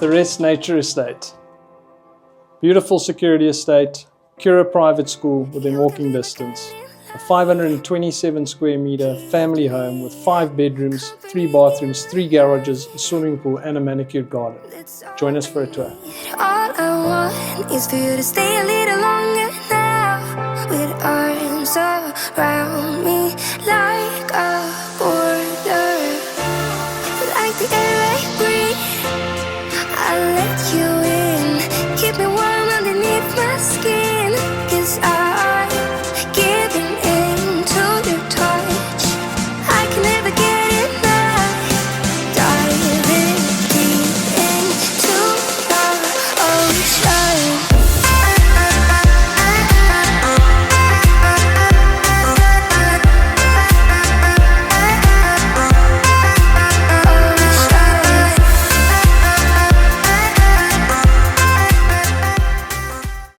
The Rest Nature Estate. Beautiful security estate, Cura private school within walking distance. A 527 square meter family home with 5 bedrooms, 3 bathrooms, 3 garages, a swimming pool and a manicured garden. Join us for a tour. All I want is for you to stay a little longer now, with arms around me like a